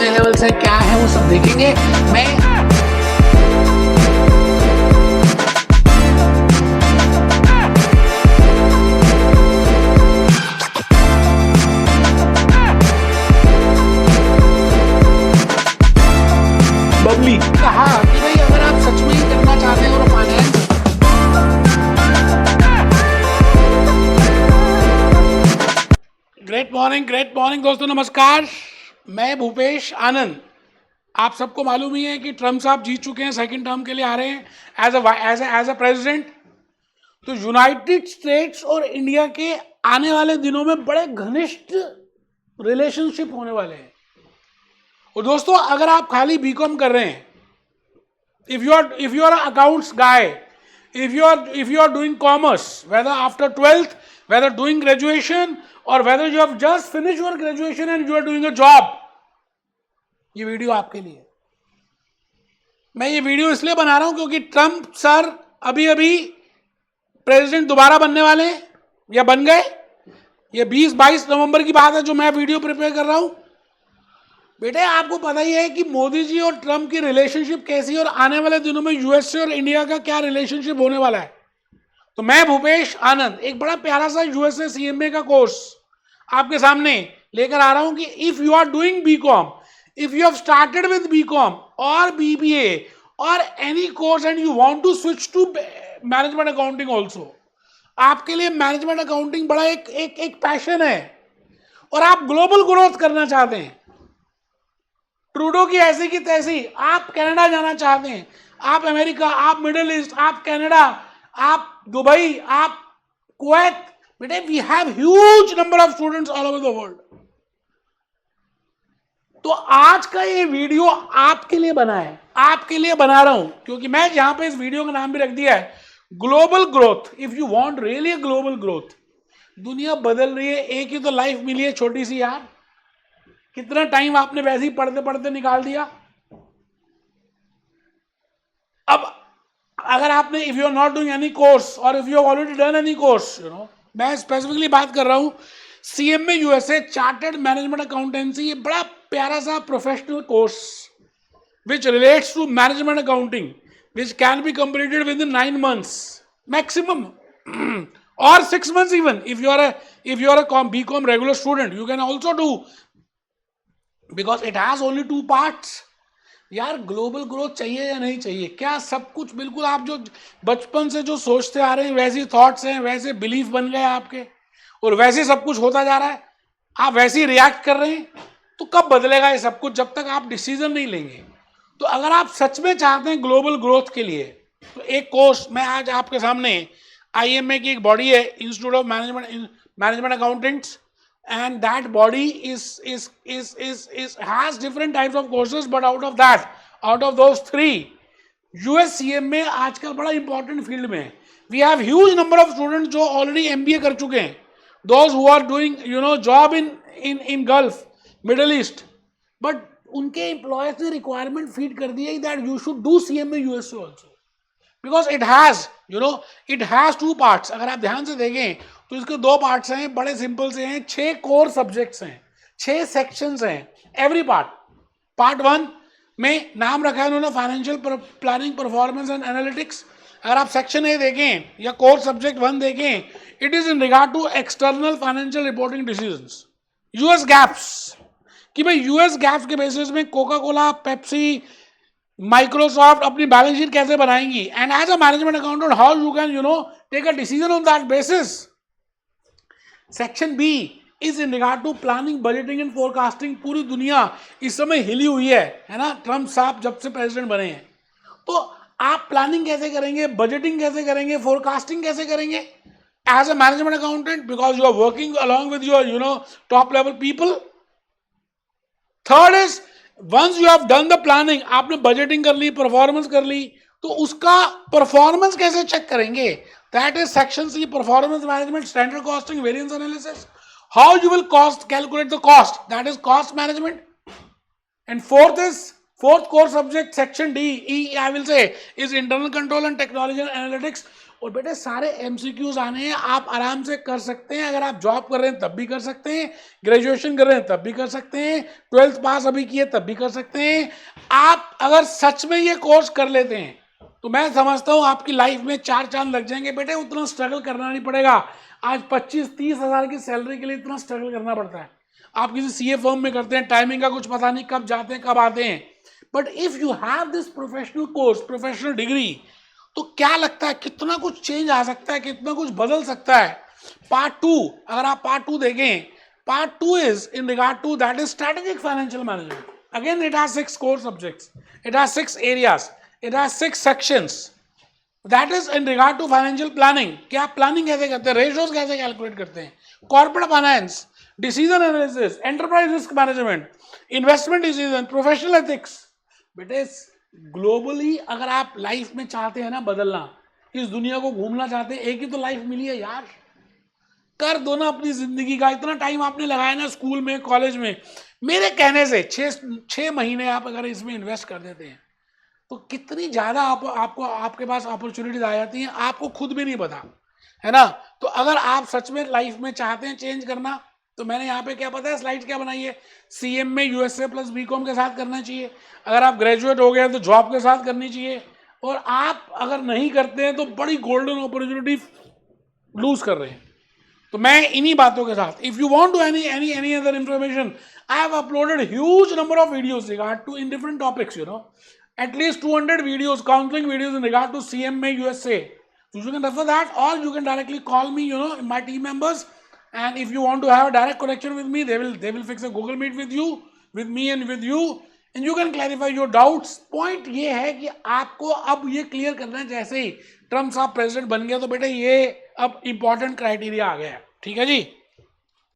कितने लेवल से क्या है वो सब देखेंगे। मैं बबली कहा कि भाई अगर आप सच में ही करना चाहते हैं और फाइनेंस ग्रेट मॉर्निंग दोस्तों, नमस्कार। मैं भूपेश आनंद। आप सबको मालूम ही है कि ट्रम्प साहब जीत चुके हैं, सेकंड टर्म के लिए आ रहे हैं एज अ प्रेसिडेंट। तो यूनाइटेड स्टेट्स और इंडिया के आने वाले दिनों में बड़े घनिष्ठ रिलेशनशिप होने वाले हैं। और दोस्तों, अगर आप खाली बीकॉम कर रहे हैं, if you are an accounts guy, if you are doing commerce, whether after 12th, whether doing graduation or whether you have just finished your graduation and you are doing a job, ये video आपके लिए। मैं ये video इसलिए बना रहा हूं क्योंकि ट्रम्प सर अभी अभी प्रेसिडेंट दोबारा बनने वाले हैं या बन गए। ये 20-22 नवंबर की बात है जो मैं वीडियो प्रिपेयर कर रहा हूं। बेटे, आपको पता ही है कि मोदी जी और ट्रम्प की रिलेशनशिप कैसी है और आने वाले दिनों में यूएसए और इंडिया का क्या रिलेशनशिप होने वाला है। तो मैं भूपेश आनंद एक बड़ा प्यारा सा यूएसए सीएमए का कोर्स आपके सामने लेकर आ रहा हूं कि if you are doing BCom, if you have started with BCom और बीबीए और any course and you want to switch to management accounting also, आपके लिए मैनेजमेंट अकाउंटिंग बड़ा एक पैशन है और आप ग्लोबल ग्रोथ करना चाहते हैं। ट्रूडो की ऐसी की तैसी, आप कनाडा जाना चाहते हैं, आप अमेरिका, आप मिडिल ईस्ट, आप कनाडा, आप दुबई, आप कुवैत। बेटे, we have huge number of students all over the world. तो आज का ये वीडियो आपके लिए बना है, आपके लिए बना रहा हूं क्योंकि मैं जहां पे इस वीडियो का नाम भी रख दिया है global growth. If you want really global growth, दुनिया बदल रही है, एक ही तो लाइफ मिली है छोटी सी यार। कितना टाइम आपने वैसे ही पढ़ते पढ़ते निकाल दिया। अब अगर आपने if you are not doing any course और if you have already done any course, मैं स्पेसिफिकली बात कर रहा हूं CMA USA chartered management accountancy. ये बड़ा प्यारा सा professional course which relates to management accounting which can be completed within 9 months maximum or 6 months even. If you are a BCom regular student, you can also do, because it has only 2 parts. यार, global growth चाहिए या नहीं चाहिए? क्या सब कुछ बिल्कुल आप जो बचपन से जो सोचते आ रहे हैं वैसी थॉट्स हैं, वैसे बिलीफ बन गए आपके और वैसे सब कुछ होता जा रहा है, आप वैसे ही रिएक्ट कर रहे हैं? तो कब बदलेगा ये सब कुछ जब तक आप डिसीजन नहीं लेंगे? तो अगर आप सच में चाहते हैं ग्लोबल ग्रोथ के लिए, तो एक कोर्स मैं आज आपके सामने, IMA की एक बॉडी है, institute of management accountants, and that body has different types of courses, but out of those 3, US CMA आजकल बड़ा इंपॉर्टेंट फील्ड में है। We have huge number of students जो ऑलरेडी MBA कर चुके हैं, those who are doing job in Gulf, middle east, but उनके employers ने रिक्वायरमेंट फीड कर दी है that you should do CMA USA ऑल्सो, बिकॉज इट हैज 2 parts। अगर आप ध्यान से देखें तो इसके 2 पार्ट्स हैं, बड़े सिंपल से हैं, 6 कोर सब्जेक्ट्स हैं, 6 सेक्शंस हैं। एवरी पार्ट 1 में नाम रखा है उन्होंने financial planning, performance and analytics. अगर आप सेक्शन ए देखें या कोर सब्जेक्ट 1 देखें, it is in regard to external financial reporting decisions, US GAAPs, कि भाई यूएस गैप्स के बेसिस में कोका कोला, पेप्सी, माइक्रोसॉफ्ट अपनी बैलेंस शीट कैसे बनाएंगी, and as a management accountant how you can take a decision on that basis. Section B is in regard to planning, budgeting and forecasting. पूरी दुनिया इस समय हिली हुई है ना, ट्रम्प साहब जब से प्रेसिडेंट बने हैं। तो आप प्लानिंग कैसे करेंगे, बजटिंग कैसे करेंगे, फोरकास्टिंग कैसे करेंगे as a management accountant, because you are working along with your top level people. Third is once you have done the planning, आपने बजटिंग कर ली, परफॉर्मेंस कर ली, तो उसका परफॉर्मेंस कैसे चेक करेंगे? That is section C, performance management, standard costing, variance analysis. How you will calculate the cost, that is cost management. And fourth core subject, section D, I will say, is internal control and technology and analytics. और बेटे सारे MCQs आने हैं, आप आराम से कर सकते हैं। अगर आप जॉब कर रहे हैं तब भी कर सकते हैं, ग्रेजुएशन कर रहे हैं तब भी कर सकते हैं, 12th पास अभी किए तब भी कर सकते हैं। आप अगर सच में ये कोर्स कर लेते हैं तो मैं समझता हूं आपकी लाइफ में 4 चांद लग जाएंगे। बेटे उतना स्ट्रगल करना नहीं पड़ेगा। आज 25-30 हज़ार की सैलरी के लिए इतना स्ट्रगल करना पड़ता है। आप किसी सीए फर्म में करते हैं, टाइमिंग का कुछ पता नहीं, कब जाते हैं कब आते हैं। But if you have this professional course, professional degree, तो क्या लगता है कितना कुछ चेंज आ सकता है, कितना कुछ बदल सकता है। पार्ट 2, अगर आप पार्ट 2 देखें, part 2 is in regard to that is strategic financial management. Again it has 6 core subjects, it has 6 areas, it has 6 sections. That is in regard to financial planning, कि आप प्लानिंग कैसे करते हैं, ratios कैसे calculate करते हैं, corporate finance, decision analysis, enterprise risk management, investment decision, professional ethics. बेटे globally अगर आप लाइफ में चाहते हैं ना बदलना, इस दुनिया को घूमना चाहते हैं, एक ही तो लाइफ मिली है यार, कर दो ना अपनी जिंदगी का। इतना टाइम आपने लगाया ना स्कूल में, कॉलेज में, मेरे कहने से 6 महीने आप अगर इसमें इन्वेस्ट कर देते हैं तो कितनी ज्यादा आपको आपके पास अपॉर्चुनिटीज आ जाती हैं, आपको खुद भी नहीं पता, है ना। तो अगर आप सच में लाइफ में चाहते हैं चेंज करना, तो मैंने यहाँ पे क्या पता है स्लाइड क्या बनाई है, सीएम में यूएसए प्लस बीकॉम के साथ करना चाहिए। अगर आप ग्रेजुएट हो गए तो जॉब के साथ करनी चाहिए। और आप अगर नहीं करते हैं तो बड़ी गोल्डन अपॉर्चुनिटी लूज कर रहे हैं। तो मैं इन्हीं बातों के साथ, if you want to any other information, I have uploaded huge number of videos regard to in different topics, you know, at least 200 videos, counseling videos in regard to CMA USA. So you can refer that, or you can directly call me, you know, my team members. And if you want to have a direct connection with me, they will fix a Google Meet with you, with me and with you, and you can clarify your doubts. Point ये है कि आपको अब ये clear करना है, जैसे ही Trump साहब प्रेसिडेंट बन गया तो बेटा ये अब इंपॉर्टेंट क्राइटेरिया आ गया है, ठीक है जी।